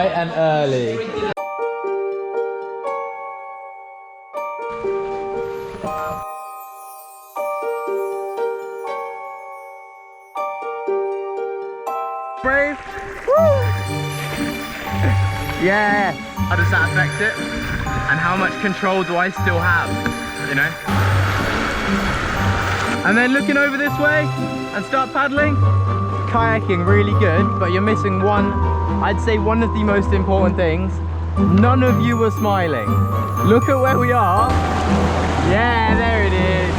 Bright and early. Brave. Woo! Yeah. How does that affect it? And how much control do I still have? You know? And then looking over this way and start paddling. Kayaking really good, but you're missing one, I'd say one of the most important things. None of you were smiling. Look at where we are. Yeah, there it is.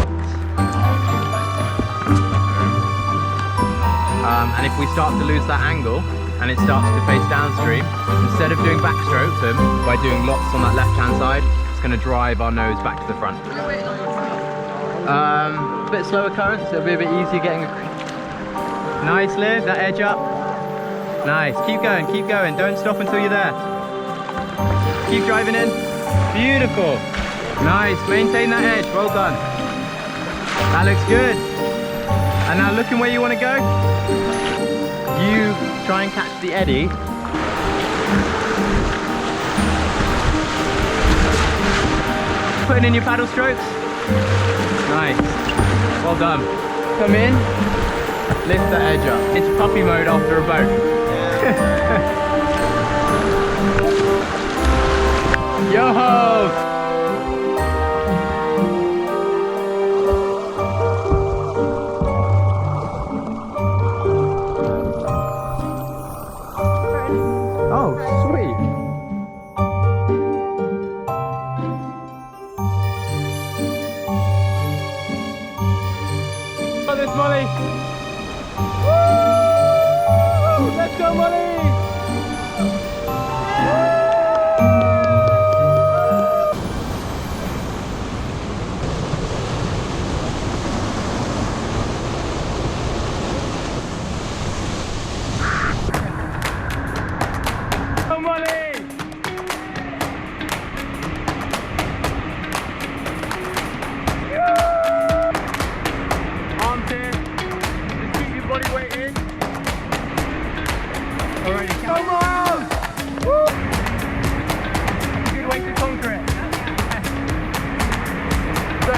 And if we start to lose that angle and it starts to face downstream, instead of doing backstroke them by doing lots on that left hand side, it's going to drive our nose back to the front. A bit slower current, so it'll be a bit easier getting. Nice, Liv, that edge up. Nice, keep going, don't stop until you're there. Keep driving in. Beautiful. Nice, maintain that edge, well done. That looks good. And now looking where you want to go. You try and catch the eddy. Putting in your paddle strokes. Nice, well done. Come in, lift the edge up. It's puppy mode after a boat. Yo-ho! Oh, sweet. Got this, Molly. Woo! Let's go, Molly! Go, Molly! Arms here. Just keep your body weight in. Alright, come on! Woo! Good way to conquer it. So,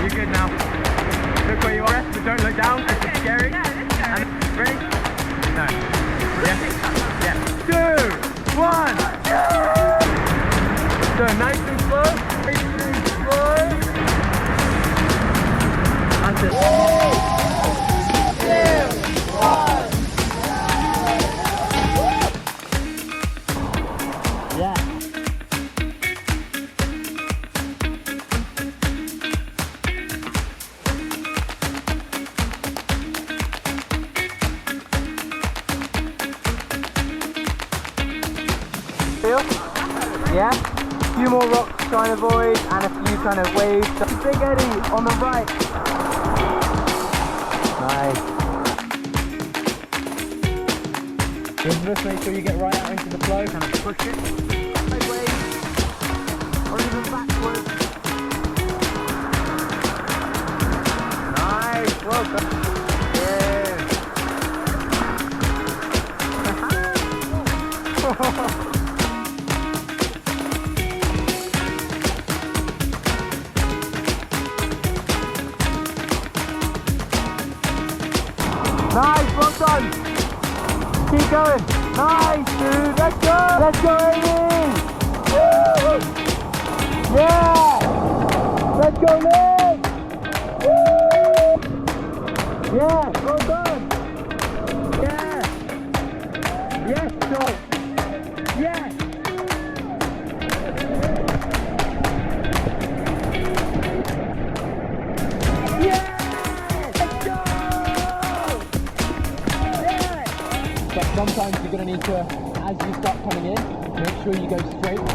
you're good now. Look where you are, but don't look down because it's scary. And ready? No. Yeah? Yeah. 2, 1. So nice and slow. Nice and slow. That's it. 2, 1. Yeah. Yeah, a few more rocks to try and avoid and a few kind of waves. Big eddy on the right. Nice. Just make sure you get right out into the flow, kind of push it. Sideways or even backwards. Nice, well done. Yeah. Nice, well done. Keep going. Nice, dude. Let's go. Let's go, Amy. Woo! Yeah. Let's go, Liz. Woo! Yeah, well done. Yeah. Yes, stop. Yes. Yeah. But sometimes you're going to need to, as you start coming in, make sure you go straight.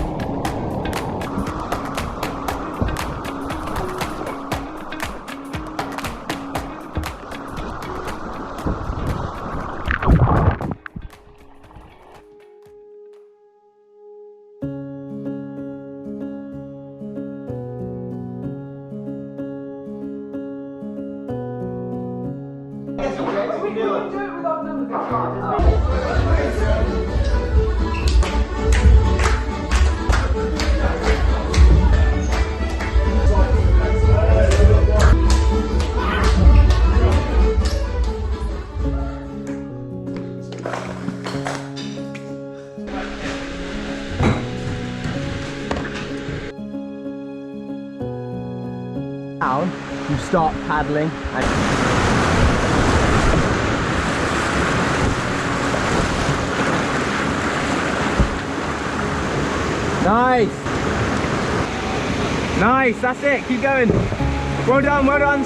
Down, you start paddling. Nice! Nice, that's it, keep going. Well done, well done.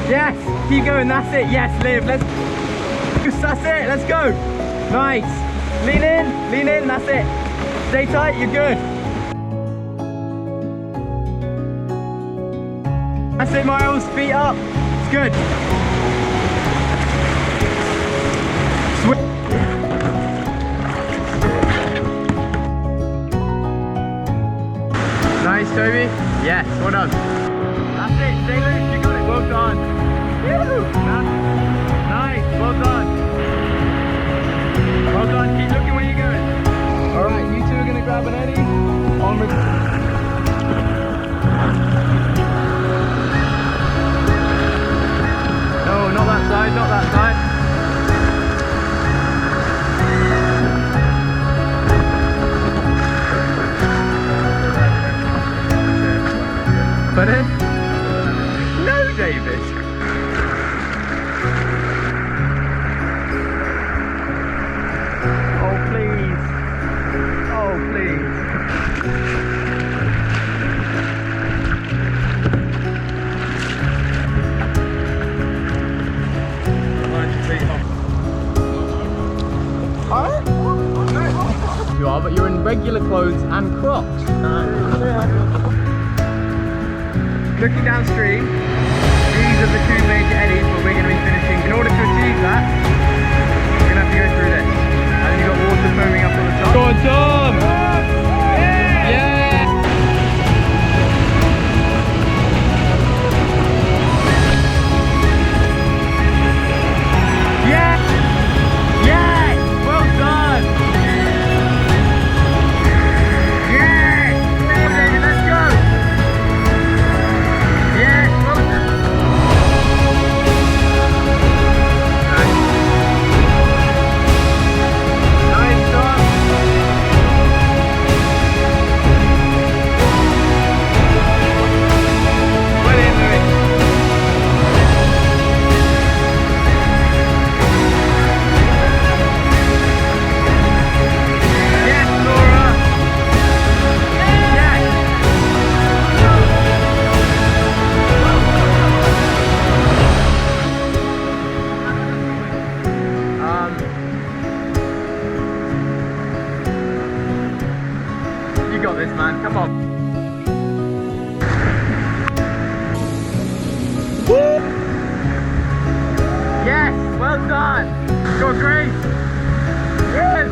Yes, keep going, that's it. Yes, Liv, let's... That's it, let's go. Nice. Lean in, that's it. Stay tight, you're good. That's it, Miles, feet up. It's good. Nice, Toby. Yes, well done. That's it, stay loose, you got it, well done. Woo! Nice, well done. Well done, keep looking where you're going. Alright, you two are going to grab an eddy. Onwards. No, not that side, not that side. Pardon? No, David. Oh, please. Oh, please. You are, but you're in regular clothes and Crocs. Looking downstream, these are the two major eddies where we're going to be finishing. In order to achieve that, we're going to have to go through this. And then you've got water foaming up on the top. Go on, Tom! Yeah! Yeah! Yeah! Well done! Yeah! Come on, David, let's go! Yes, well done. Nice stop. Well in, Louis. Yes, Laura. Yes. You got this, man. Come on. Woo! Yes, well done. Go on, Grace. Yes.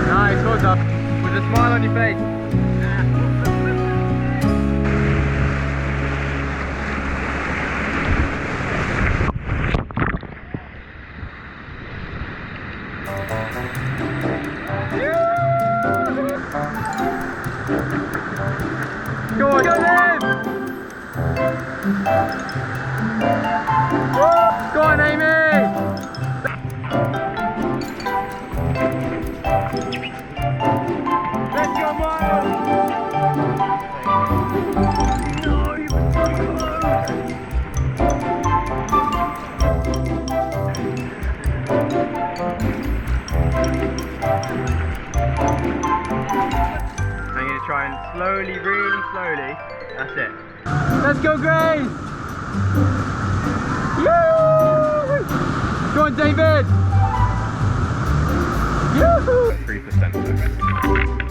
Nice, well done. With a smile on your face. Go on, go Liv! Go on, Amy! Let's go, Miles! No, you were so close! I'm going to try and slowly, really slowly, that's it. Let's go, Grace! Yoo! Go on, David! Yoo! 3%.